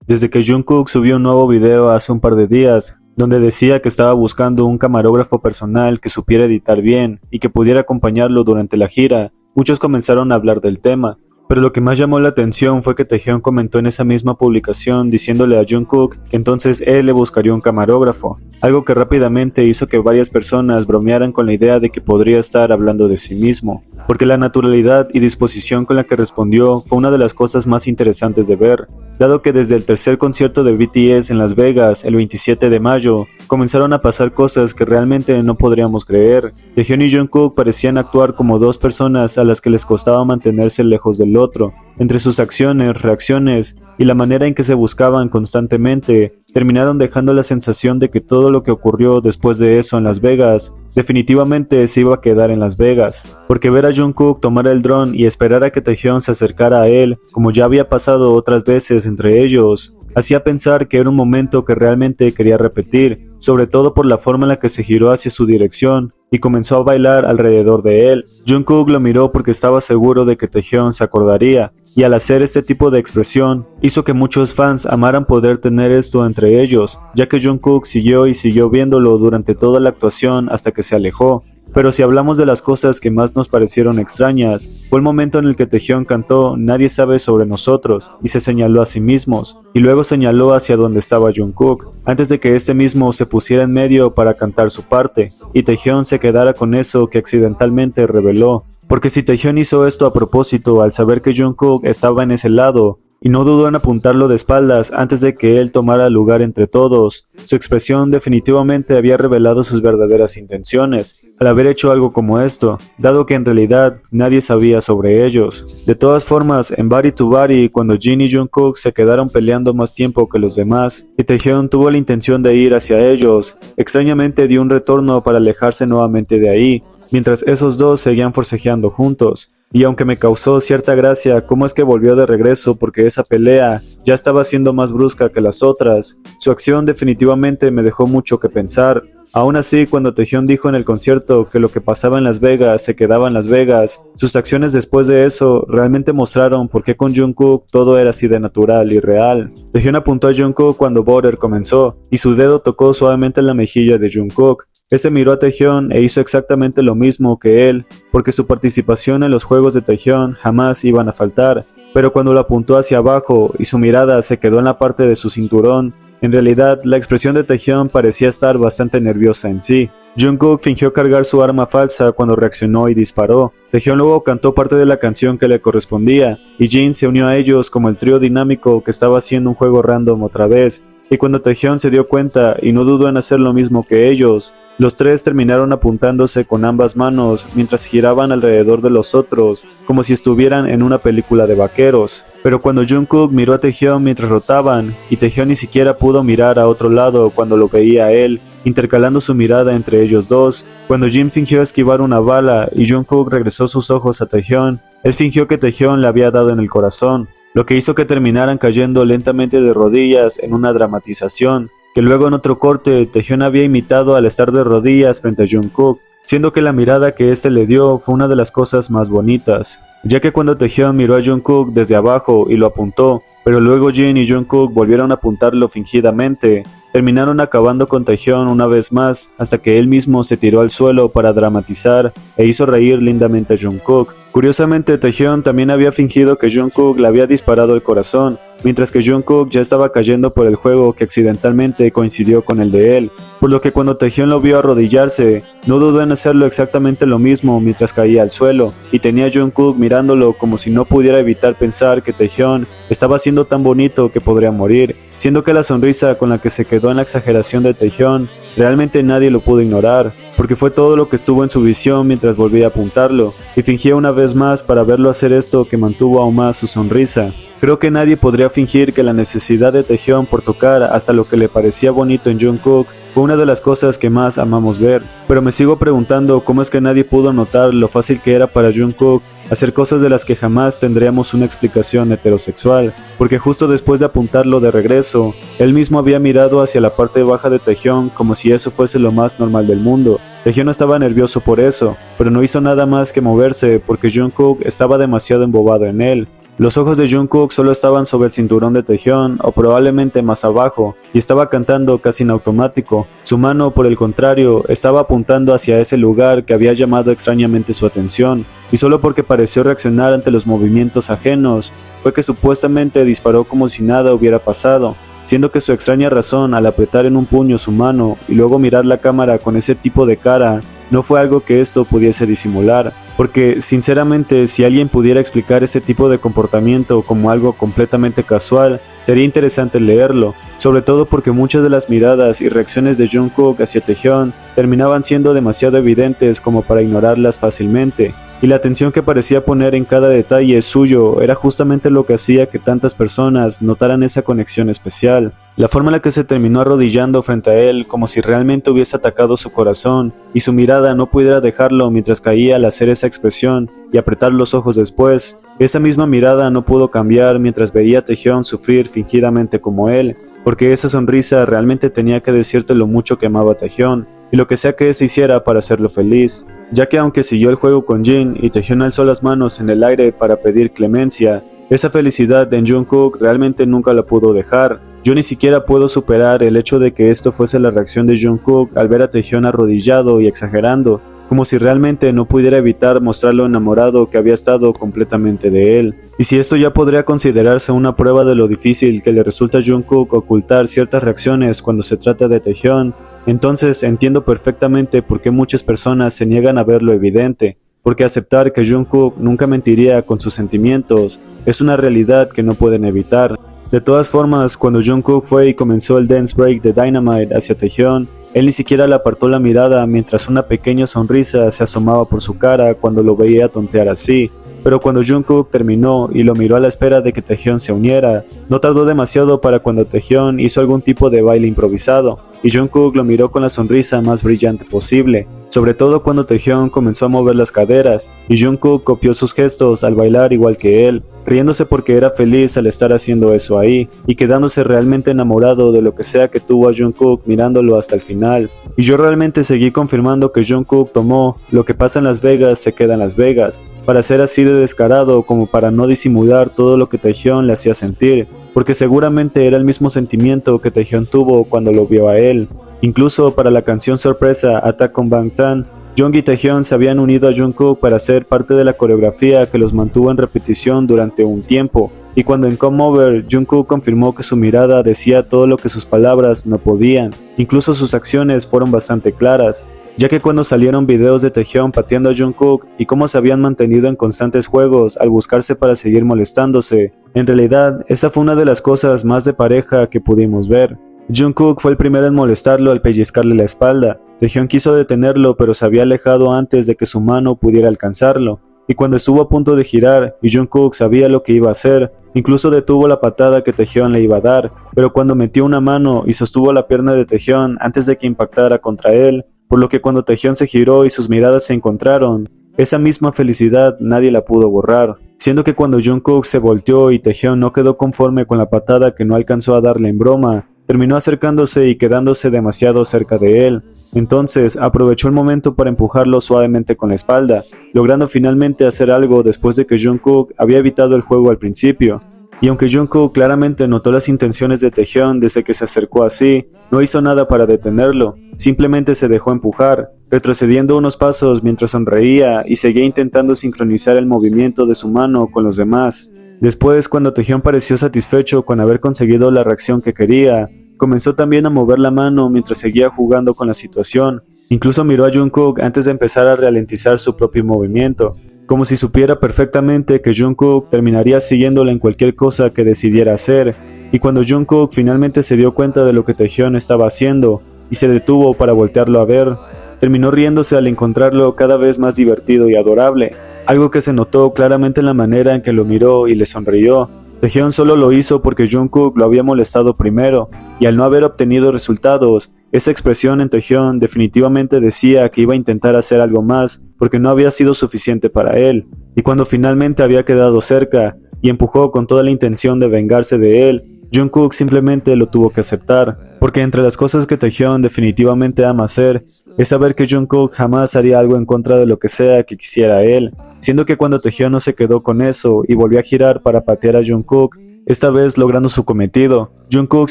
desde que Jungkook subió un nuevo video hace un par de días, donde decía que estaba buscando un camarógrafo personal que supiera editar bien y que pudiera acompañarlo durante la gira. Muchos comenzaron a hablar del tema, pero lo que más llamó la atención fue que Taehyung comentó en esa misma publicación diciéndole a Jungkook que entonces él le buscaría un camarógrafo, algo que rápidamente hizo que varias personas bromearan con la idea de que podría estar hablando de sí mismo, porque la naturalidad y disposición con la que respondió fue una de las cosas más interesantes de ver, dado que desde el tercer concierto de BTS en Las Vegas el 27 de mayo, comenzaron a pasar cosas que realmente no podríamos creer. Taehyung y Jungkook parecían actuar como dos personas a las que les costaba mantenerse lejos del otro. Entre sus acciones, reacciones y la manera en que se buscaban constantemente, terminaron dejando la sensación de que todo lo que ocurrió después de eso en Las Vegas definitivamente se iba a quedar en Las Vegas, porque ver a Jungkook tomar el dron y esperar a que Taehyung se acercara a él, como ya había pasado otras veces entre ellos, hacía pensar que era un momento que realmente quería repetir, sobre todo por la forma en la que se giró hacia su dirección y comenzó a bailar alrededor de él. Jungkook lo miró porque estaba seguro de que Taehyung se acordaría, y al hacer este tipo de expresión, hizo que muchos fans amaran poder tener esto entre ellos, ya que Jungkook siguió y siguió viéndolo durante toda la actuación hasta que se alejó. Pero si hablamos de las cosas que más nos parecieron extrañas, fue el momento en el que Taehyung cantó "Nadie sabe sobre nosotros" y se señaló a sí mismos, y luego señaló hacia donde estaba Jungkook, antes de que este mismo se pusiera en medio para cantar su parte, y Taehyung se quedara con eso que accidentalmente reveló. Porque si Taehyung hizo esto a propósito al saber que Jungkook estaba en ese lado, y no dudó en apuntarlo de espaldas antes de que él tomara lugar entre todos, su expresión definitivamente había revelado sus verdaderas intenciones, al haber hecho algo como esto, dado que en realidad nadie sabía sobre ellos. De todas formas, en Body to Body, cuando Jin y Jungkook se quedaron peleando más tiempo que los demás, y Taehyung tuvo la intención de ir hacia ellos, extrañamente dio un retorno para alejarse nuevamente de ahí, mientras esos dos seguían forcejeando juntos. Y aunque me causó cierta gracia cómo es que volvió de regreso porque esa pelea ya estaba siendo más brusca que las otras, su acción definitivamente me dejó mucho que pensar. Aún así, cuando Taehyung dijo en el concierto que lo que pasaba en Las Vegas se quedaba en Las Vegas, sus acciones después de eso realmente mostraron por qué con Jungkook todo era así de natural y real. Taehyung apuntó a Jungkook cuando Border comenzó, y su dedo tocó suavemente en la mejilla de Jungkook. Ese miró a Taehyung e hizo exactamente lo mismo que él, porque su participación en los juegos de Taehyung jamás iban a faltar, pero cuando lo apuntó hacia abajo y su mirada se quedó en la parte de su cinturón, en realidad la expresión de Taehyung parecía estar bastante nerviosa en sí. Jungkook fingió cargar su arma falsa cuando reaccionó y disparó. Taehyung luego cantó parte de la canción que le correspondía, y Jin se unió a ellos como el trío dinámico que estaba haciendo un juego random otra vez. Y cuando Taehyung se dio cuenta y no dudó en hacer lo mismo que ellos, los tres terminaron apuntándose con ambas manos mientras giraban alrededor de los otros, como si estuvieran en una película de vaqueros. Pero cuando Jungkook miró a Taehyung mientras rotaban, y Taehyung ni siquiera pudo mirar a otro lado cuando lo veía a él, intercalando su mirada entre ellos dos, cuando Jin fingió esquivar una bala y Jungkook regresó sus ojos a Taehyung, él fingió que Taehyung le había dado en el corazón, lo que hizo que terminaran cayendo lentamente de rodillas en una dramatización, que luego en otro corte Taehyung había imitado al estar de rodillas frente a Jungkook, siendo que la mirada que este le dio fue una de las cosas más bonitas, ya que cuando Taehyung miró a Jungkook desde abajo y lo apuntó, pero luego Jin y Jungkook volvieron a apuntarlo fingidamente, terminaron acabando con Taehyung una vez más hasta que él mismo se tiró al suelo para dramatizar e hizo reír lindamente a Jungkook. Curiosamente, Taehyung también había fingido que Jungkook le había disparado el corazón, mientras que Jungkook ya estaba cayendo por el juego que accidentalmente coincidió con el de él, por lo que cuando Taehyung lo vio arrodillarse, no dudó en hacerlo exactamente lo mismo mientras caía al suelo, y tenía a Jungkook mirándolo como si no pudiera evitar pensar que Taehyung estaba siendo tan bonito que podría morir, siendo que la sonrisa con la que se quedó en la exageración de Taehyung, realmente nadie lo pudo ignorar, porque fue todo lo que estuvo en su visión mientras volvía a apuntarlo, y fingía una vez más para verlo hacer esto que mantuvo aún más su sonrisa. Creo que nadie podría fingir que la necesidad de Taehyung por tocar hasta lo que le parecía bonito en Jungkook fue una de las cosas que más amamos ver, pero me sigo preguntando cómo es que nadie pudo notar lo fácil que era para Jungkook hacer cosas de las que jamás tendríamos una explicación heterosexual, porque justo después de apuntarlo de regreso, él mismo había mirado hacia la parte baja de Taehyung como si eso fuese lo más normal del mundo. Taehyung estaba nervioso por eso, pero no hizo nada más que moverse porque Jungkook estaba demasiado embobado en él. Los ojos de Jungkook solo estaban sobre el cinturón de Taehyung o probablemente más abajo, y estaba cantando casi en automático. Su mano, por el contrario, estaba apuntando hacia ese lugar que había llamado extrañamente su atención, y solo porque pareció reaccionar ante los movimientos ajenos, fue que supuestamente disparó como si nada hubiera pasado, siendo que su extraña razón al apretar en un puño su mano y luego mirar la cámara con ese tipo de cara no fue algo que esto pudiese disimular, porque sinceramente si alguien pudiera explicar ese tipo de comportamiento como algo completamente casual, sería interesante leerlo, sobre todo porque muchas de las miradas y reacciones de Jungkook hacia Taehyung terminaban siendo demasiado evidentes como para ignorarlas fácilmente. Y la atención que parecía poner en cada detalle suyo era justamente lo que hacía que tantas personas notaran esa conexión especial. La forma en la que se terminó arrodillando frente a él como si realmente hubiese atacado su corazón y su mirada no pudiera dejarlo mientras caía al hacer esa expresión y apretar los ojos después. Esa misma mirada no pudo cambiar mientras veía a Taehyung sufrir fingidamente como él, porque esa sonrisa realmente tenía que decirte lo mucho que amaba a Taehyung y lo que sea que se hiciera para hacerlo feliz, ya que aunque siguió el juego con Jin y Taehyung alzó las manos en el aire para pedir clemencia, esa felicidad en Jungkook realmente nunca la pudo dejar. Yo ni siquiera puedo superar el hecho de que esto fuese la reacción de Jungkook al ver a Taehyung arrodillado y exagerando, como si realmente no pudiera evitar mostrar lo enamorado que había estado completamente de él. Y si esto ya podría considerarse una prueba de lo difícil que le resulta a Jungkook ocultar ciertas reacciones cuando se trata de Taehyung, entonces entiendo perfectamente por qué muchas personas se niegan a ver lo evidente, porque aceptar que Jungkook nunca mentiría con sus sentimientos es una realidad que no pueden evitar. De todas formas, cuando Jungkook fue y comenzó el dance break de Dynamite hacia Taehyung, él ni siquiera le apartó la mirada mientras una pequeña sonrisa se asomaba por su cara cuando lo veía tontear así. Pero cuando Jungkook terminó y lo miró a la espera de que Taehyung se uniera, no tardó demasiado para cuando Taehyung hizo algún tipo de baile improvisado, y Jungkook lo miró con la sonrisa más brillante posible, sobre todo cuando Taehyung comenzó a mover las caderas, y Jungkook copió sus gestos al bailar igual que él, riéndose porque era feliz al estar haciendo eso ahí, y quedándose realmente enamorado de lo que sea que tuvo a Jungkook mirándolo hasta el final. Y yo realmente seguí confirmando que Jungkook tomó lo que pasa en Las Vegas se queda en Las Vegas, para ser así de descarado como para no disimular todo lo que Taehyung le hacía sentir, porque seguramente era el mismo sentimiento que Taehyung tuvo cuando lo vio a él. Incluso para la canción sorpresa Attack on Bangtan, Jung y Taehyung se habían unido a Jungkook para ser parte de la coreografía que los mantuvo en repetición durante un tiempo, y cuando en Come Over, Jungkook confirmó que su mirada decía todo lo que sus palabras no podían. Incluso sus acciones fueron bastante claras, ya que cuando salieron videos de Taehyung pateando a Jungkook y cómo se habían mantenido en constantes juegos al buscarse para seguir molestándose, en realidad esa fue una de las cosas más de pareja que pudimos ver. Jungkook fue el primero en molestarlo al pellizcarle la espalda. Taehyung quiso detenerlo pero se había alejado antes de que su mano pudiera alcanzarlo, y cuando estuvo a punto de girar y Jungkook sabía lo que iba a hacer, incluso detuvo la patada que Taehyung le iba a dar, pero cuando metió una mano y sostuvo la pierna de Taehyung antes de que impactara contra él, por lo que cuando Taehyung se giró y sus miradas se encontraron, esa misma felicidad nadie la pudo borrar, siendo que cuando Jungkook se volteó y Taehyung no quedó conforme con la patada que no alcanzó a darle en broma, terminó acercándose y quedándose demasiado cerca de él. Entonces aprovechó el momento para empujarlo suavemente con la espalda, logrando finalmente hacer algo después de que Jungkook había evitado el juego al principio. Y aunque Jungkook claramente notó las intenciones de Taehyung desde que se acercó así, no hizo nada para detenerlo, simplemente se dejó empujar, retrocediendo unos pasos mientras sonreía y seguía intentando sincronizar el movimiento de su mano con los demás. Después, cuando Taehyung pareció satisfecho con haber conseguido la reacción que quería, comenzó también a mover la mano mientras seguía jugando con la situación. Incluso miró a Jungkook antes de empezar a ralentizar su propio movimiento, como si supiera perfectamente que Jungkook terminaría siguiéndole en cualquier cosa que decidiera hacer. Y cuando Jungkook finalmente se dio cuenta de lo que Taehyung estaba haciendo y se detuvo para voltearlo a ver, terminó riéndose al encontrarlo cada vez más divertido y adorable, algo que se notó claramente en la manera en que lo miró y le sonrió. Taehyung solo lo hizo porque Jungkook lo había molestado primero, y al no haber obtenido resultados, esa expresión en Taehyung definitivamente decía que iba a intentar hacer algo más porque no había sido suficiente para él. Y cuando finalmente había quedado cerca y empujó con toda la intención de vengarse de él, Jungkook simplemente lo tuvo que aceptar, porque entre las cosas que Taehyung definitivamente ama hacer, es saber que Jungkook jamás haría algo en contra de lo que sea que quisiera él, siendo que cuando Taehyung no se quedó con eso y volvió a girar para patear a Jungkook, esta vez logrando su cometido. Jungkook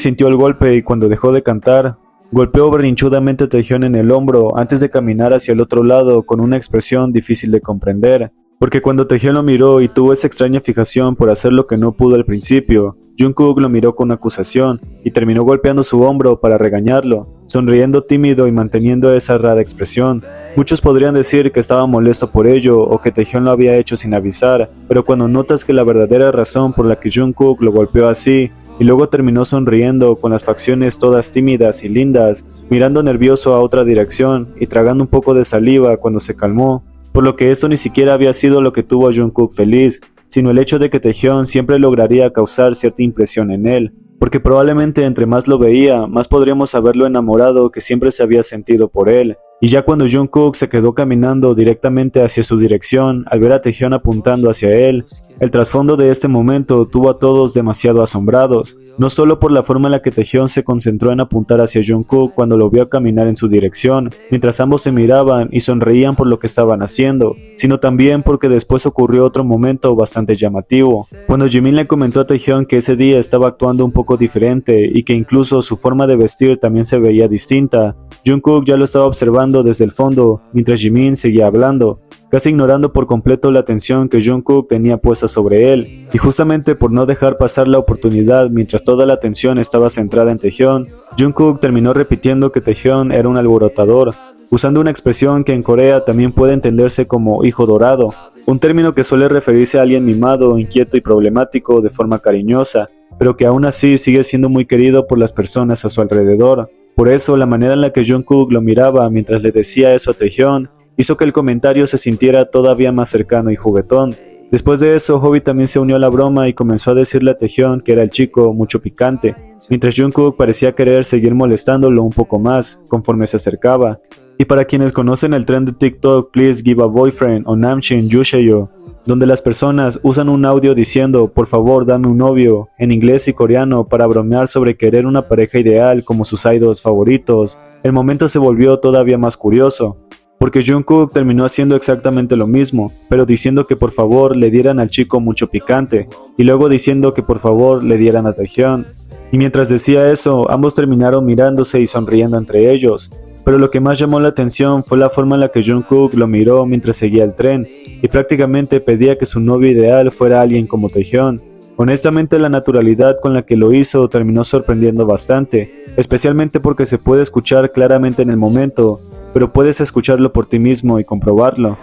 sintió el golpe y cuando dejó de cantar, golpeó berrinchudamente a Taehyung en el hombro antes de caminar hacia el otro lado con una expresión difícil de comprender. Porque cuando Taehyung lo miró y tuvo esa extraña fijación por hacer lo que no pudo al principio, Jungkook lo miró con acusación y terminó golpeando su hombro para regañarlo, sonriendo tímido y manteniendo esa rara expresión. Muchos podrían decir que estaba molesto por ello o que Taehyung lo había hecho sin avisar, pero cuando notas que la verdadera razón por la que Jungkook lo golpeó así y luego terminó sonriendo con las facciones todas tímidas y lindas, mirando nervioso a otra dirección y tragando un poco de saliva cuando se calmó, por lo que esto ni siquiera había sido lo que tuvo a Jungkook feliz, sino el hecho de que Taehyung siempre lograría causar cierta impresión en él, porque probablemente entre más lo veía, más podríamos haberlo enamorado que siempre se había sentido por él. Y ya cuando Jungkook se quedó caminando directamente hacia su dirección al ver a Taehyung apuntando hacia él, el trasfondo de este momento tuvo a todos demasiado asombrados, no solo por la forma en la que Taehyung se concentró en apuntar hacia Jungkook cuando lo vio caminar en su dirección, mientras ambos se miraban y sonreían por lo que estaban haciendo, sino también porque después ocurrió otro momento bastante llamativo, cuando Jimin le comentó a Taehyung que ese día estaba actuando un poco diferente y que incluso su forma de vestir también se veía distinta. Jungkook ya lo estaba observando desde el fondo, mientras Jimin seguía hablando, casi ignorando por completo la atención que Jungkook tenía puesta sobre él, y justamente por no dejar pasar la oportunidad mientras toda la atención estaba centrada en Taehyung, Jungkook terminó repitiendo que Taehyung era un alborotador, usando una expresión que en Corea también puede entenderse como hijo dorado, un término que suele referirse a alguien mimado, inquieto y problemático de forma cariñosa, pero que aún así sigue siendo muy querido por las personas a su alrededor. Por eso, la manera en la que Jungkook lo miraba mientras le decía eso a Taehyung hizo que el comentario se sintiera todavía más cercano y juguetón. Después de eso, Hobi también se unió a la broma y comenzó a decirle a Taehyung que era el chico mucho picante, mientras Jungkook parecía querer seguir molestándolo un poco más conforme se acercaba. Y para quienes conocen el trend de TikTok Please Give a Boyfriend o Namshin Yusheyo, donde las personas usan un audio diciendo por favor dame un novio en inglés y coreano para bromear sobre querer una pareja ideal como sus idols favoritos, el momento se volvió todavía más curioso, porque Jungkook terminó haciendo exactamente lo mismo, pero diciendo que por favor le dieran al chico mucho picante, y luego diciendo que por favor le dieran a Taehyung. Y mientras decía eso, ambos terminaron mirándose y sonriendo entre ellos, pero lo que más llamó la atención fue la forma en la que Jungkook lo miró mientras seguía el tren, y prácticamente pedía que su novio ideal fuera alguien como Taehyung. Honestamente, la naturalidad con la que lo hizo terminó sorprendiendo bastante, especialmente porque se puede escuchar claramente en el momento, pero puedes escucharlo por ti mismo y comprobarlo.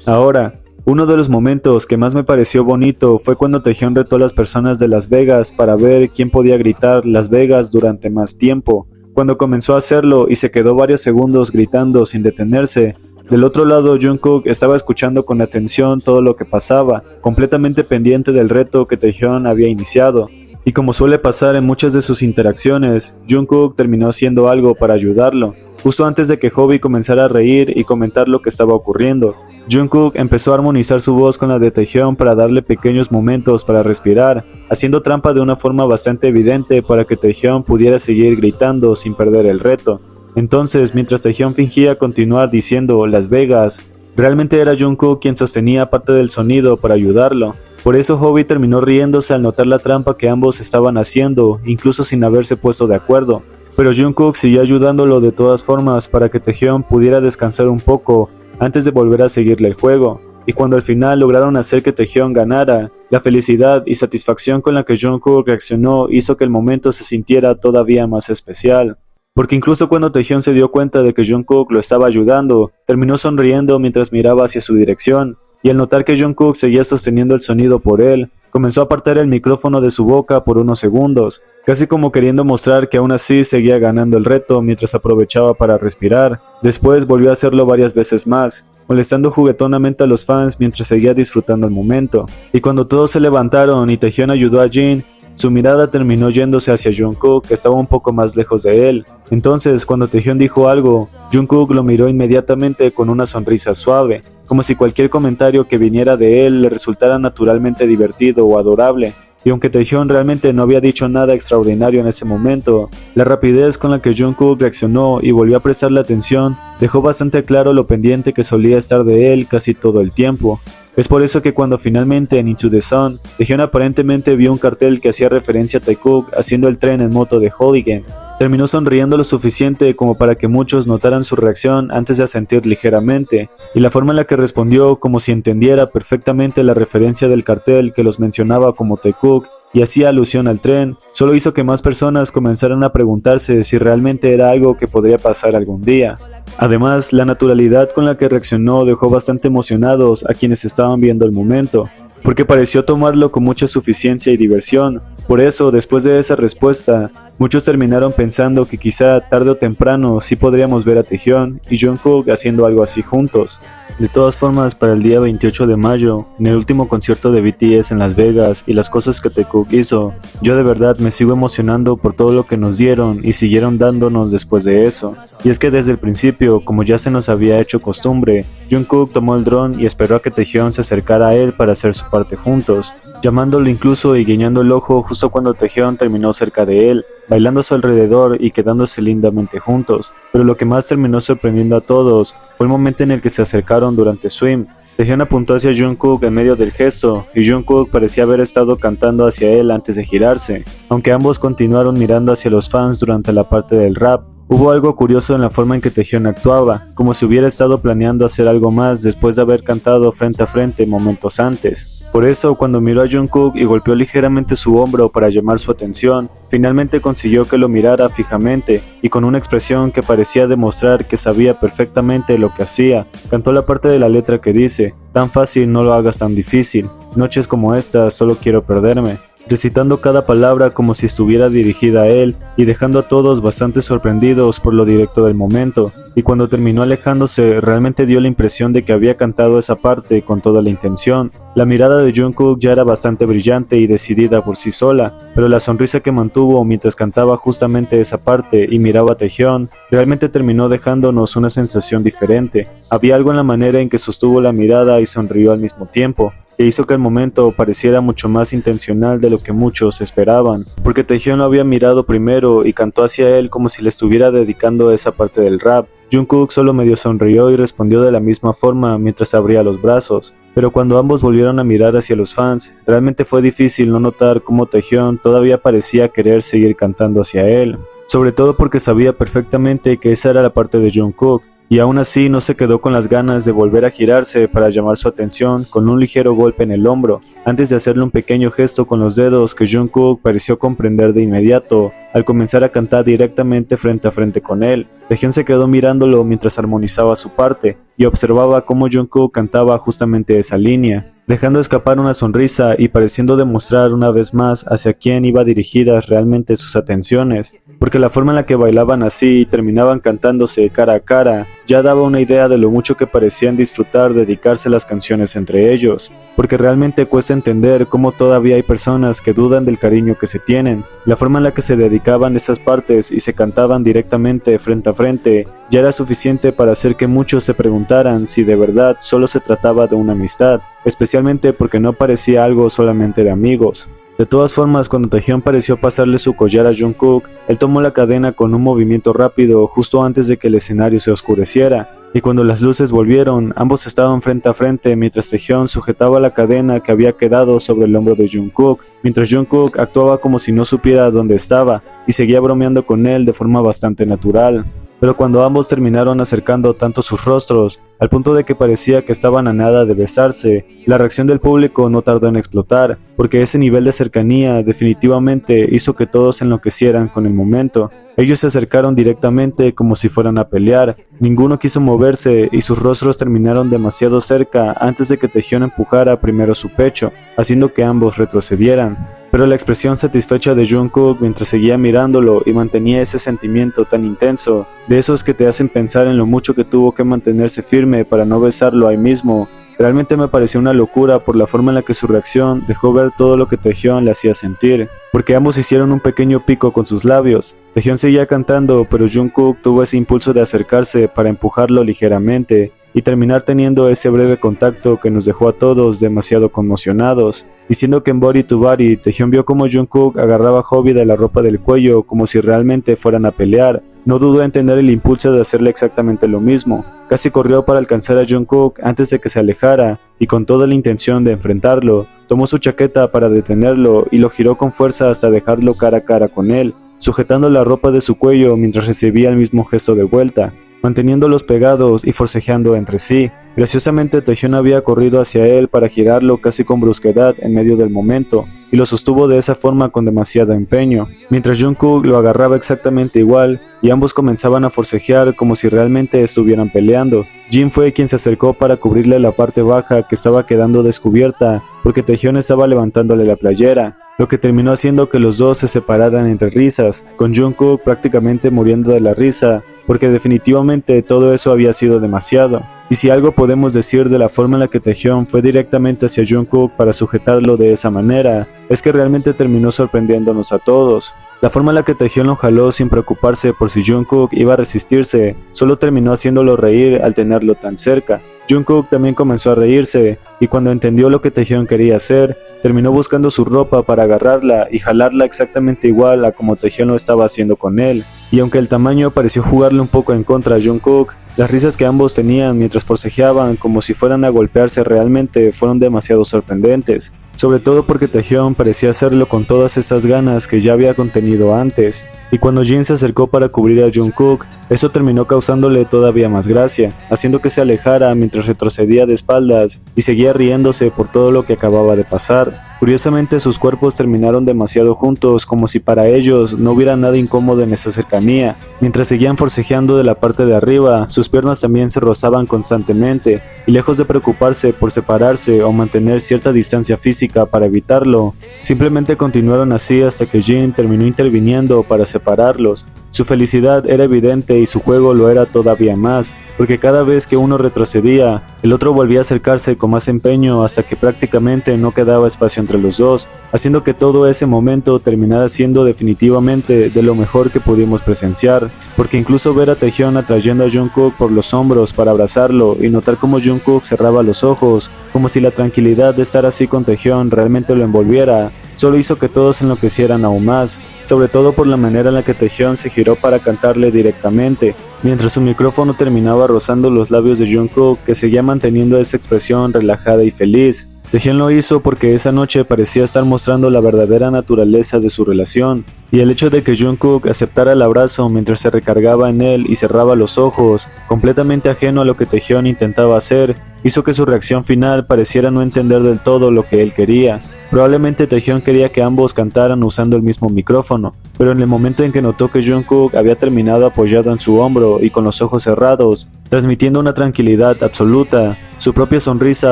Ahora, uno de los momentos que más me pareció bonito fue cuando Taehyung retó a las personas de Las Vegas para ver quién podía gritar Las Vegas durante más tiempo. Cuando comenzó a hacerlo y se quedó varios segundos gritando sin detenerse, del otro lado Jungkook estaba escuchando con atención todo lo que pasaba, completamente pendiente del reto que Taehyung había iniciado. Y como suele pasar en muchas de sus interacciones, Jungkook terminó haciendo algo para ayudarlo, justo antes de que Hobi comenzara a reír y comentar lo que estaba ocurriendo. Jungkook empezó a armonizar su voz con la de Taehyung para darle pequeños momentos para respirar, haciendo trampa de una forma bastante evidente para que Taehyung pudiera seguir gritando sin perder el reto. Entonces, mientras Taehyung fingía continuar diciendo Las Vegas, realmente era Jungkook quien sostenía parte del sonido para ayudarlo. Por eso Hobi terminó riéndose al notar la trampa que ambos estaban haciendo, incluso sin haberse puesto de acuerdo. Pero Jungkook siguió ayudándolo de todas formas para que Taehyung pudiera descansar un poco antes de volver a seguirle el juego. Y cuando al final lograron hacer que Taehyung ganara, la felicidad y satisfacción con la que Jungkook reaccionó hizo que el momento se sintiera todavía más especial. Porque incluso cuando Taehyung se dio cuenta de que Jungkook lo estaba ayudando, terminó sonriendo mientras miraba hacia su dirección. Y al notar que Jungkook seguía sosteniendo el sonido por él, comenzó a apartar el micrófono de su boca por unos segundos, casi como queriendo mostrar que aún así seguía ganando el reto mientras aprovechaba para respirar. Después volvió a hacerlo varias veces más, molestando juguetonamente a los fans mientras seguía disfrutando el momento. Y cuando todos se levantaron y Taehyung ayudó a Jin, su mirada terminó yéndose hacia Jungkook, que estaba un poco más lejos de él. Entonces, cuando Taehyung dijo algo, Jungkook lo miró inmediatamente con una sonrisa suave, como si cualquier comentario que viniera de él le resultara naturalmente divertido o adorable. y aunque Taehyung realmente no había dicho nada extraordinario en ese momento, la rapidez con la que Jungkook reaccionó y volvió a prestarle atención dejó bastante claro lo pendiente que solía estar de él casi todo el tiempo. Es por eso que cuando finalmente en Into the Sun, Taehyung aparentemente vio un cartel que hacía referencia a Taekook haciendo el tren en moto de Hooligan, terminó sonriendo lo suficiente como para que muchos notaran su reacción antes de asentir ligeramente, y la forma en la que respondió como si entendiera perfectamente la referencia del cartel que los mencionaba como Taekook y hacía alusión al tren, solo hizo que más personas comenzaran a preguntarse si realmente era algo que podría pasar algún día. Además, la naturalidad con la que reaccionó dejó bastante emocionados a quienes estaban viendo el momento, porque pareció tomarlo con mucha suficiencia y diversión. Por eso, después de esa respuesta, muchos terminaron pensando que quizá tarde o temprano sí podríamos ver a Taehyung y Jungkook haciendo algo así juntos. De todas formas, para el día 28 de mayo, en el último concierto de BTS en Las Vegas y las cosas que Taekook hizo, yo de verdad me sigo emocionando por todo lo que nos dieron y siguieron dándonos después de eso. Y es que desde el principio, como ya se nos había hecho costumbre, Jungkook tomó el dron y esperó a que Taehyung se acercara a él para hacer su parte juntos, llamándolo incluso y guiñando el ojo justo cuando Taehyung terminó cerca de él, bailando a su alrededor y quedándose lindamente juntos. Pero lo que más terminó sorprendiendo a todos fue el momento en el que se acercaron durante Swim. Taehyung apuntó hacia Jungkook en medio del gesto, y Jungkook parecía haber estado cantando hacia él antes de girarse. Aunque ambos continuaron mirando hacia los fans durante la parte del rap, hubo algo curioso en la forma en que Taehyung actuaba, como si hubiera estado planeando hacer algo más después de haber cantado frente a frente momentos antes. Por eso, cuando miró a Jungkook y golpeó ligeramente su hombro para llamar su atención, finalmente consiguió que lo mirara fijamente y con una expresión que parecía demostrar que sabía perfectamente lo que hacía, cantó la parte de la letra que dice: "Tan fácil no lo hagas tan difícil, noches como esta solo quiero perderme", recitando cada palabra como si estuviera dirigida a él y dejando a todos bastante sorprendidos por lo directo del momento. Y cuando terminó alejándose, realmente dio la impresión de que había cantado esa parte con toda la intención. La mirada de Jungkook ya era bastante brillante y decidida por sí sola, pero la sonrisa que mantuvo mientras cantaba justamente esa parte y miraba a Taehyung realmente terminó dejándonos una sensación diferente. Había algo en la manera en que sostuvo la mirada y sonrió al mismo tiempo, que hizo que el momento pareciera mucho más intencional de lo que muchos esperaban, porque Taehyung lo había mirado primero y cantó hacia él como si le estuviera dedicando esa parte del rap. Jungkook solo medio sonrió y respondió de la misma forma mientras abría los brazos, pero cuando ambos volvieron a mirar hacia los fans, realmente fue difícil no notar cómo Taehyung todavía parecía querer seguir cantando hacia él, sobre todo porque sabía perfectamente que esa era la parte de Jungkook. Y aún así no se quedó con las ganas de volver a girarse para llamar su atención con un ligero golpe en el hombro, antes de hacerle un pequeño gesto con los dedos que Jungkook pareció comprender de inmediato al comenzar a cantar directamente frente a frente con él. Taehyung se quedó mirándolo mientras armonizaba su parte y observaba cómo Jungkook cantaba justamente esa línea, dejando escapar una sonrisa y pareciendo demostrar una vez más hacia quién iba dirigidas realmente sus atenciones, porque la forma en la que bailaban así y terminaban cantándose cara a cara ya daba una idea de lo mucho que parecían disfrutar dedicarse las canciones entre ellos, porque realmente cuesta entender cómo todavía hay personas que dudan del cariño que se tienen. La forma en la que se dedicaban esas partes y se cantaban directamente frente a frente ya era suficiente para hacer que muchos se preguntaran si de verdad solo se trataba de una amistad, especialmente porque no parecía algo solamente de amigos. De todas formas, cuando Taehyung pareció pasarle su collar a Jungkook, él tomó la cadena con un movimiento rápido justo antes de que el escenario se oscureciera, y cuando las luces volvieron, ambos estaban frente a frente mientras Taehyung sujetaba la cadena que había quedado sobre el hombro de Jungkook, mientras Jungkook actuaba como si no supiera dónde estaba y seguía bromeando con él de forma bastante natural. Pero cuando ambos terminaron acercando tanto sus rostros, al punto de que parecía que estaban a nada de besarse, la reacción del público no tardó en explotar, porque ese nivel de cercanía definitivamente hizo que todos enloquecieran con el momento. Ellos se acercaron directamente como si fueran a pelear, ninguno quiso moverse y sus rostros terminaron demasiado cerca antes de que Taehyung empujara primero su pecho, haciendo que ambos retrocedieran. Pero la expresión satisfecha de Jungkook mientras seguía mirándolo y mantenía ese sentimiento tan intenso, de esos que te hacen pensar en lo mucho que tuvo que mantenerse firme para no besarlo ahí mismo, realmente me pareció una locura por la forma en la que su reacción dejó ver todo lo que Taehyung le hacía sentir, porque ambos hicieron un pequeño pico con sus labios. Taehyung seguía cantando, pero Jungkook tuvo ese impulso de acercarse para empujarlo ligeramente, y terminar teniendo ese breve contacto que nos dejó a todos demasiado conmocionados. Diciendo que en Body to Body, Taehyung vio como Jungkook agarraba a Hobi de la ropa del cuello como si realmente fueran a pelear. No dudó en tener el impulso de hacerle exactamente lo mismo. Casi corrió para alcanzar a Jungkook antes de que se alejara, y con toda la intención de enfrentarlo, tomó su chaqueta para detenerlo y lo giró con fuerza hasta dejarlo cara a cara con él, sujetando la ropa de su cuello mientras recibía el mismo gesto de vuelta, manteniéndolos pegados y forcejeando entre sí. Graciosamente, Taehyung había corrido hacia él para girarlo casi con brusquedad en medio del momento, y lo sostuvo de esa forma con demasiado empeño, mientras Jungkook lo agarraba exactamente igual, y ambos comenzaban a forcejear como si realmente estuvieran peleando. Jin fue quien se acercó para cubrirle la parte baja que estaba quedando descubierta, porque Taehyung estaba levantándole la playera, lo que terminó haciendo que los dos se separaran entre risas, con Jungkook prácticamente muriendo de la risa, porque definitivamente todo eso había sido demasiado. Y si algo podemos decir de la forma en la que Taehyung fue directamente hacia Jungkook para sujetarlo de esa manera, es que realmente terminó sorprendiéndonos a todos. La forma en la que Taehyung lo jaló sin preocuparse por si Jungkook iba a resistirse, solo terminó haciéndolo reír al tenerlo tan cerca. Jungkook también comenzó a reírse, y cuando entendió lo que Taehyung quería hacer, terminó buscando su ropa para agarrarla y jalarla exactamente igual a como Taehyung lo estaba haciendo con él. Y aunque el tamaño pareció jugarle un poco en contra a Jungkook, las risas que ambos tenían mientras forcejeaban como si fueran a golpearse realmente fueron demasiado sorprendentes, sobre todo porque Taehyung parecía hacerlo con todas esas ganas que ya había contenido antes, y cuando Jin se acercó para cubrir a Jungkook, eso terminó causándole todavía más gracia, haciendo que se alejara mientras retrocedía de espaldas y seguía riéndose por todo lo que acababa de pasar. Curiosamente, sus cuerpos terminaron demasiado juntos, como si para ellos no hubiera nada incómodo en esa cercanía. Mientras seguían forcejeando de la parte de arriba, sus piernas también se rozaban constantemente, y lejos de preocuparse por separarse o mantener cierta distancia física para evitarlo, simplemente continuaron así hasta que Jin terminó interviniendo para separarlos. Su felicidad era evidente y su juego lo era todavía más, porque cada vez que uno retrocedía, el otro volvía a acercarse con más empeño hasta que prácticamente no quedaba espacio entre los dos, haciendo que todo ese momento terminara siendo definitivamente de lo mejor que pudimos presenciar, porque incluso ver a Taehyung atrayendo a Jungkook por los hombros para abrazarlo y notar cómo Jungkook cerraba los ojos, como si la tranquilidad de estar así con Taehyung realmente lo envolviera, solo hizo que todos enloquecieran aún más, sobre todo por la manera en la que Taehyung se giró para cantarle directamente, mientras su micrófono terminaba rozando los labios de Jungkook, que seguía manteniendo esa expresión relajada y feliz. Taehyung lo hizo porque esa noche parecía estar mostrando la verdadera naturaleza de su relación, y el hecho de que Jungkook aceptara el abrazo mientras se recargaba en él y cerraba los ojos, completamente ajeno a lo que Taehyung intentaba hacer, hizo que su reacción final pareciera no entender del todo lo que él quería. Probablemente Taehyung quería que ambos cantaran usando el mismo micrófono, pero en el momento en que notó que Jungkook había terminado apoyado en su hombro y con los ojos cerrados, transmitiendo una tranquilidad absoluta, su propia sonrisa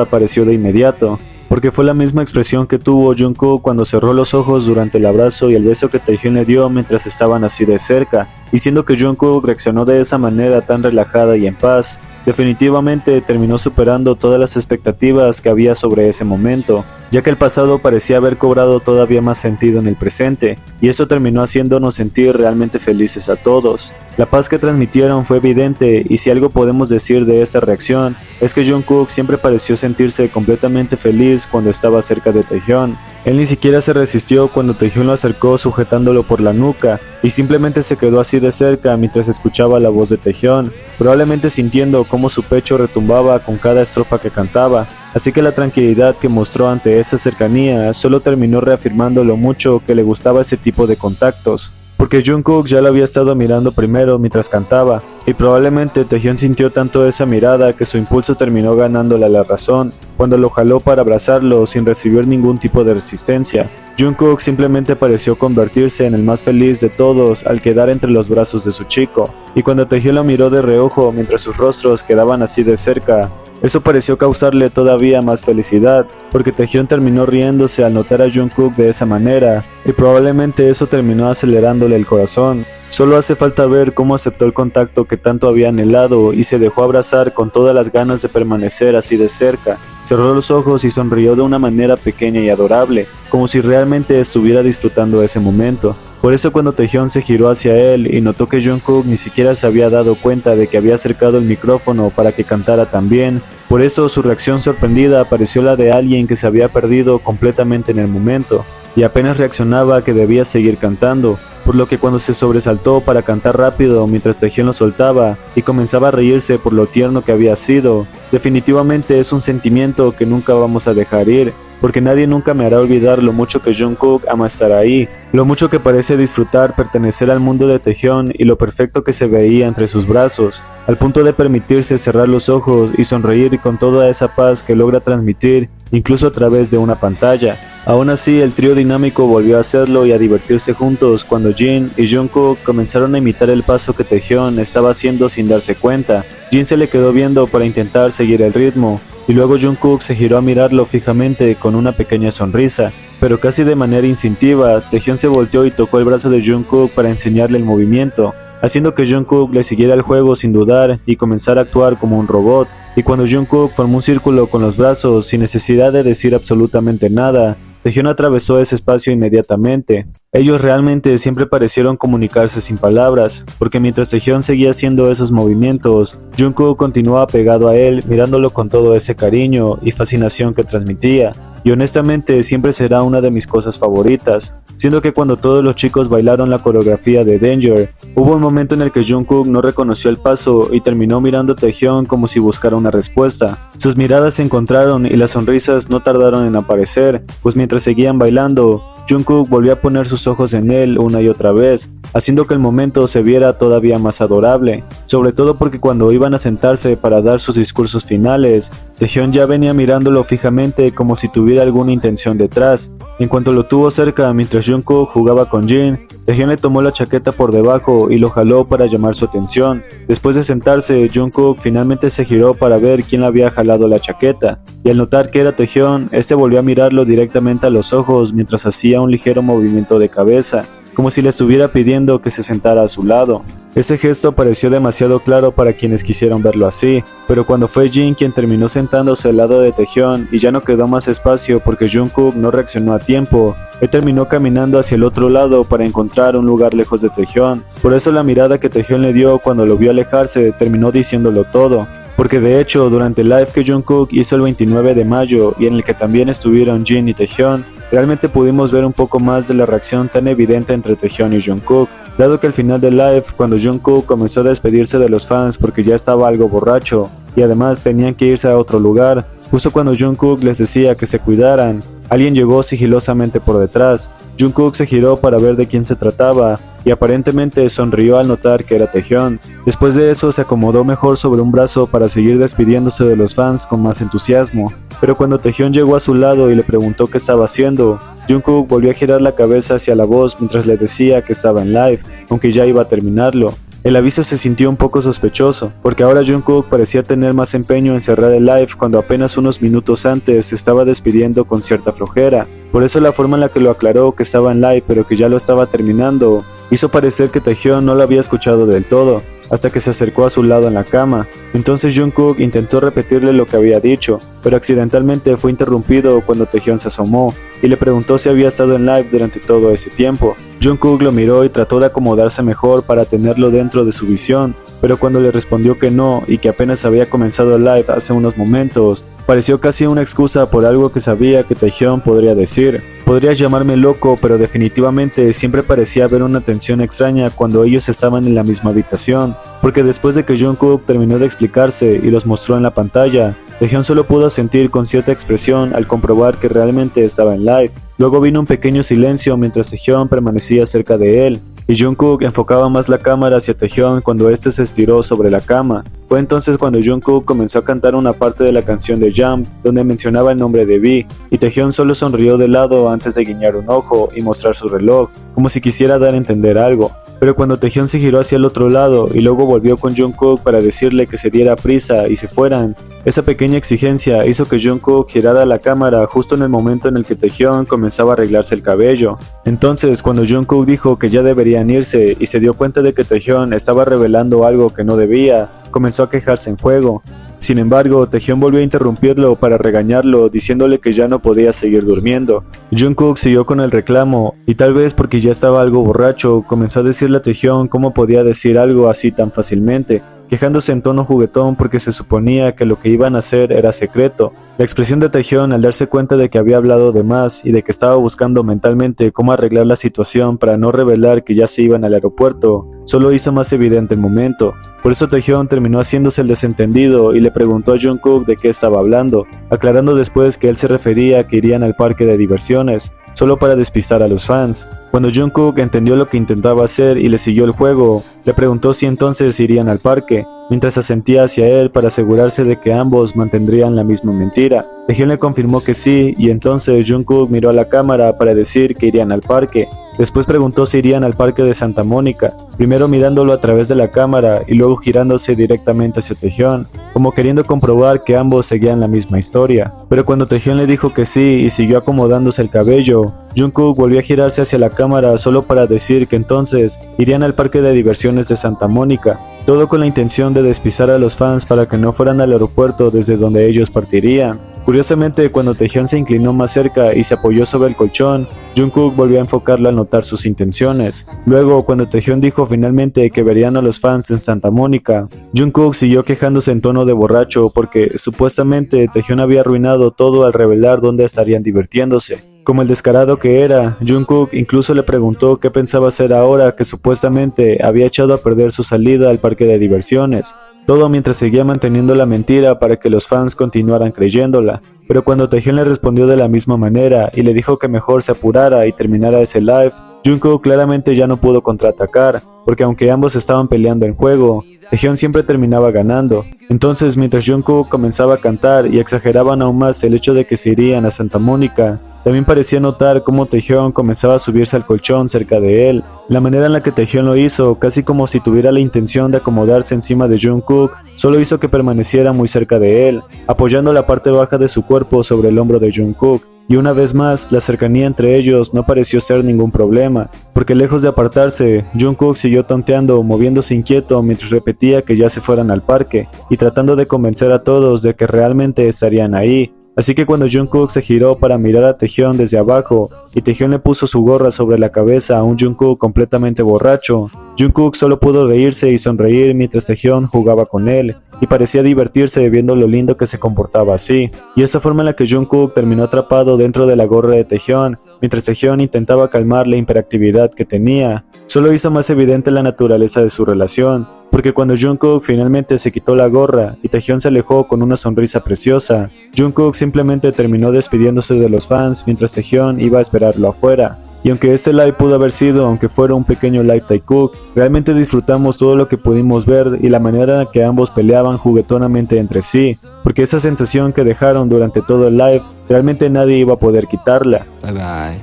apareció de inmediato, porque fue la misma expresión que tuvo Jungkook cuando cerró los ojos durante el abrazo y el beso que Taehyung le dio mientras estaban así de cerca, y siendo que Jungkook reaccionó de esa manera tan relajada y en paz, definitivamente terminó superando todas las expectativas que había sobre ese momento, ya que el pasado parecía haber cobrado todavía más sentido en el presente, y eso terminó haciéndonos sentir realmente felices a todos. La paz que transmitieron fue evidente, y si algo podemos decir de esa reacción, es que Jungkook siempre pareció sentirse completamente feliz cuando estaba cerca de Taehyung. Él ni siquiera se resistió cuando Taehyung lo acercó sujetándolo por la nuca, y simplemente se quedó así de cerca mientras escuchaba la voz de Taehyung, probablemente sintiendo cómo su pecho retumbaba con cada estrofa que cantaba. Así que la tranquilidad que mostró ante esa cercanía solo terminó reafirmando lo mucho que le gustaba ese tipo de contactos, porque Jungkook ya lo había estado mirando primero mientras cantaba, y probablemente Taehyung sintió tanto esa mirada que su impulso terminó ganándole la razón, cuando lo jaló para abrazarlo sin recibir ningún tipo de resistencia. Jungkook simplemente pareció convertirse en el más feliz de todos al quedar entre los brazos de su chico, y cuando Taehyung lo miró de reojo mientras sus rostros quedaban así de cerca, eso pareció causarle todavía más felicidad, porque Taehyung terminó riéndose al notar a Jungkook de esa manera, y probablemente eso terminó acelerándole el corazón. Solo hace falta ver cómo aceptó el contacto que tanto había anhelado y se dejó abrazar con todas las ganas de permanecer así de cerca. Cerró los ojos y sonrió de una manera pequeña y adorable, como si realmente estuviera disfrutando ese momento. Por eso cuando Taehyung se giró hacia él y notó que Jungkook ni siquiera se había dado cuenta de que había acercado el micrófono para que cantara también, por eso su reacción sorprendida pareció la de alguien que se había perdido completamente en el momento y apenas reaccionaba que debía seguir cantando, por lo que cuando se sobresaltó para cantar rápido mientras Taehyung lo soltaba y comenzaba a reírse por lo tierno que había sido, definitivamente es un sentimiento que nunca vamos a dejar ir, porque nadie nunca me hará olvidar lo mucho que Jungkook ama estar ahí, lo mucho que parece disfrutar pertenecer al mundo de Taehyung y lo perfecto que se veía entre sus brazos, al punto de permitirse cerrar los ojos y sonreír con toda esa paz que logra transmitir incluso a través de una pantalla. Aún así, el trío dinámico volvió a hacerlo y a divertirse juntos cuando Jin y Jungkook comenzaron a imitar el paso que Taehyung estaba haciendo sin darse cuenta. Jin se le quedó viendo para intentar seguir el ritmo, y luego Jungkook se giró a mirarlo fijamente con una pequeña sonrisa, pero casi de manera instintiva, Taehyung se volteó y tocó el brazo de Jungkook para enseñarle el movimiento, haciendo que Jungkook le siguiera el juego sin dudar y comenzara a actuar como un robot. Y cuando Jungkook formó un círculo con los brazos sin necesidad de decir absolutamente nada, Taehyung atravesó ese espacio inmediatamente. Ellos realmente siempre parecieron comunicarse sin palabras, porque mientras Taehyung seguía haciendo esos movimientos, Jungkook continuaba pegado a él mirándolo con todo ese cariño y fascinación que transmitía. Y honestamente siempre será una de mis cosas favoritas, siendo que cuando todos los chicos bailaron la coreografía de Danger, hubo un momento en el que Jungkook no reconoció el paso y terminó mirando a Taehyung como si buscara una respuesta. Sus miradas se encontraron y las sonrisas no tardaron en aparecer, pues mientras seguían bailando, Jungkook volvió a poner sus ojos en él una y otra vez, haciendo que el momento se viera todavía más adorable, sobre todo porque cuando iban a sentarse para dar sus discursos finales, Taehyung ya venía mirándolo fijamente como si tuviera alguna intención detrás. En cuanto lo tuvo cerca mientras Jungkook jugaba con Jin, Taehyung le tomó la chaqueta por debajo y lo jaló para llamar su atención. Después de sentarse, Jungkook finalmente se giró para ver quién le había jalado la chaqueta, y al notar que era Taehyung, este volvió a mirarlo directamente a los ojos mientras hacía un ligero movimiento de cabeza, como si le estuviera pidiendo que se sentara a su lado. Ese gesto pareció demasiado claro para quienes quisieron verlo así, pero cuando fue Jin quien terminó sentándose al lado de Taehyung y ya no quedó más espacio porque Jungkook no reaccionó a tiempo, él terminó caminando hacia el otro lado para encontrar un lugar lejos de Taehyung. Por eso la mirada que Taehyung le dio cuando lo vio alejarse terminó diciéndolo todo. Porque de hecho, durante el live que Jungkook hizo el 29 de mayo y en el que también estuvieron Jin y Taehyung, realmente pudimos ver un poco más de la reacción tan evidente entre Taehyung y Jungkook, dado que al final del live, cuando Jungkook comenzó a despedirse de los fans porque ya estaba algo borracho y además tenían que irse a otro lugar, justo cuando Jungkook les decía que se cuidaran, alguien llegó sigilosamente por detrás. Jungkook se giró para ver de quién se trataba y aparentemente sonrió al notar que era Taehyung. Después de eso se acomodó mejor sobre un brazo para seguir despidiéndose de los fans con más entusiasmo, pero cuando Taehyung llegó a su lado y le preguntó qué estaba haciendo, Jungkook volvió a girar la cabeza hacia la voz mientras le decía que estaba en live, aunque ya iba a terminarlo. El aviso se sintió un poco sospechoso, porque ahora Jungkook parecía tener más empeño en cerrar el live cuando apenas unos minutos antes se estaba despidiendo con cierta flojera. Por eso la forma en la que lo aclaró que estaba en live pero que ya lo estaba terminando, hizo parecer que Taehyung no lo había escuchado del todo, hasta que se acercó a su lado en la cama. Entonces Jungkook intentó repetirle lo que había dicho, pero accidentalmente fue interrumpido cuando Taehyung se asomó y le preguntó si había estado en live durante todo ese tiempo. Jungkook lo miró y trató de acomodarse mejor para tenerlo dentro de su visión, pero cuando le respondió que no y que apenas había comenzado el live hace unos momentos, pareció casi una excusa por algo que sabía que Taehyung podría decir. Podrías llamarme loco, pero definitivamente siempre parecía haber una tensión extraña cuando ellos estaban en la misma habitación, porque después de que Jungkook terminó de explicarse y los mostró en la pantalla, Taehyung solo pudo sentir con cierta expresión al comprobar que realmente estaba en live. Luego vino un pequeño silencio mientras Taehyung permanecía cerca de él, y Jungkook enfocaba más la cámara hacia Taehyung cuando este se estiró sobre la cama. Fue entonces cuando Jungkook comenzó a cantar una parte de la canción de Jump, donde mencionaba el nombre de V, y Taehyung solo sonrió de lado antes de guiñar un ojo y mostrar su reloj, como si quisiera dar a entender algo. Pero cuando Taehyung se giró hacia el otro lado y luego volvió con Jungkook para decirle que se diera prisa y se fueran, esa pequeña exigencia hizo que Jungkook girara la cámara justo en el momento en el que Taehyung comenzaba a arreglarse el cabello. Entonces, cuando Jungkook dijo que ya deberían irse y se dio cuenta de que Taehyung estaba revelando algo que no debía, comenzó a quejarse en juego. Sin embargo, Taehyung volvió a interrumpirlo para regañarlo, diciéndole que ya no podía seguir durmiendo. Jungkook siguió con el reclamo, y tal vez porque ya estaba algo borracho, comenzó a decirle a Taehyung cómo podía decir algo así tan fácilmente, quejándose en tono juguetón porque se suponía que lo que iban a hacer era secreto. La expresión de Taehyung al darse cuenta de que había hablado de más y de que estaba buscando mentalmente cómo arreglar la situación para no revelar que ya se iban al aeropuerto, solo hizo más evidente el momento. Por eso Taehyung terminó haciéndose el desentendido y le preguntó a Jungkook de qué estaba hablando, aclarando después que él se refería a que irían al parque de diversiones, solo para despistar a los fans. Cuando Jungkook entendió lo que intentaba hacer y le siguió el juego, le preguntó si entonces irían al parque, mientras asentía hacia él para asegurarse de que ambos mantendrían la misma mentira. Taehyung le confirmó que sí, y entonces Jungkook miró a la cámara para decir que irían al parque. Después preguntó si irían al parque de Santa Mónica, primero mirándolo a través de la cámara y luego girándose directamente hacia Taehyung, como queriendo comprobar que ambos seguían la misma historia. Pero cuando Taehyung le dijo que sí y siguió acomodándose el cabello, Jungkook volvió a girarse hacia la cámara solo para decir que entonces irían al parque de diversiones de Santa Mónica, todo con la intención de despistar a los fans para que no fueran al aeropuerto desde donde ellos partirían. Curiosamente, cuando Taehyung se inclinó más cerca y se apoyó sobre el colchón, Jungkook volvió a enfocarlo al notar sus intenciones. Luego, cuando Taehyung dijo finalmente que verían a los fans en Santa Mónica, Jungkook siguió quejándose en tono de borracho porque supuestamente Taehyung había arruinado todo al revelar dónde estarían divirtiéndose. Como el descarado que era, Jungkook incluso le preguntó qué pensaba hacer ahora que supuestamente había echado a perder su salida al parque de diversiones. Todo mientras seguía manteniendo la mentira para que los fans continuaran creyéndola. Pero cuando Taehyung le respondió de la misma manera y le dijo que mejor se apurara y terminara ese live, Jungkook claramente ya no pudo contraatacar, porque aunque ambos estaban peleando en juego, Taehyung siempre terminaba ganando. Entonces, mientras Jungkook comenzaba a cantar y exageraban aún más el hecho de que se irían a Santa Mónica, también parecía notar cómo Taehyung comenzaba a subirse al colchón cerca de él. La manera en la que Taehyung lo hizo, casi como si tuviera la intención de acomodarse encima de Jungkook, solo hizo que permaneciera muy cerca de él, apoyando la parte baja de su cuerpo sobre el hombro de Jungkook. Y una vez más, la cercanía entre ellos no pareció ser ningún problema, porque lejos de apartarse, Jungkook siguió tonteando, moviéndose inquieto mientras repetía que ya se fueran al parque, y tratando de convencer a todos de que realmente estarían ahí. Así que cuando Jungkook se giró para mirar a Taehyung desde abajo, y Taehyung le puso su gorra sobre la cabeza a un Jungkook completamente borracho, Jungkook solo pudo reírse y sonreír mientras Taehyung jugaba con él, y parecía divertirse viendo lo lindo que se comportaba así. Y esa forma en la que Jungkook terminó atrapado dentro de la gorra de Taehyung, mientras Taehyung intentaba calmar la hiperactividad que tenía, solo hizo más evidente la naturaleza de su relación, porque cuando Jungkook finalmente se quitó la gorra y Taehyung se alejó con una sonrisa preciosa, Jungkook simplemente terminó despidiéndose de los fans mientras Taehyung iba a esperarlo afuera. Y aunque este live pudo haber sido, aunque fuera un pequeño live Taekook, realmente disfrutamos todo lo que pudimos ver y la manera en que ambos peleaban juguetonamente entre sí, porque esa sensación que dejaron durante todo el live, realmente nadie iba a poder quitarla. Bye bye.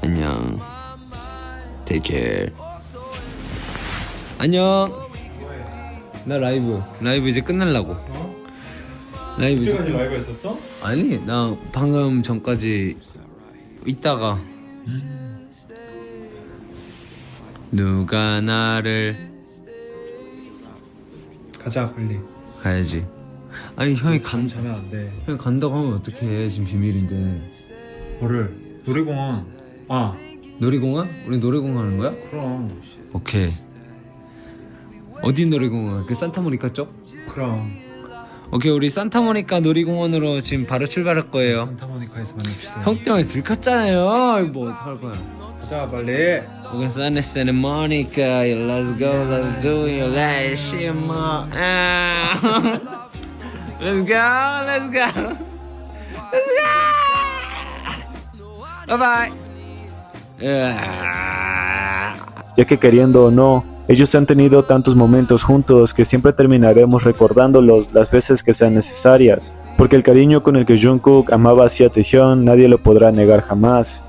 안녕. Take care. 안녕. 나 라이브 이제 끝내려고. 라이브 이제 그때까지 라이브 했었어? 아니 나 방금 전까지 있다가 누가 나를 가자 빨리. 가야지. 아니 형이 자면 안 돼. 형이 간다고 하면 어떡해. 지금 비밀인데. 뭐를? 놀이공원. 아 놀이공원? 우리 놀이공원 하는 거야? 그럼. 오케이. 어디 놀이공원? 그 산타모니카 쪽? 그럼. 오케이, 우리 산타모니카 놀이공원으로 지금 바로 출발할 거예요. 산타모니카에서 만납시다. 형 때문에 들켰잖아요. 이거 뭐 어떡할 거야? 가자 빨리. We're gonna Santa Monica. Let's go, let's do it. Let's shimmer. Let's go, let's go. Let's go. Bye bye. Ya que queriendo o no, ellos han tenido tantos momentos juntos que siempre terminaremos recordándolos las veces que sean necesarias, porque el cariño con el que Jungkook amaba hacia Taehyung nadie lo podrá negar jamás.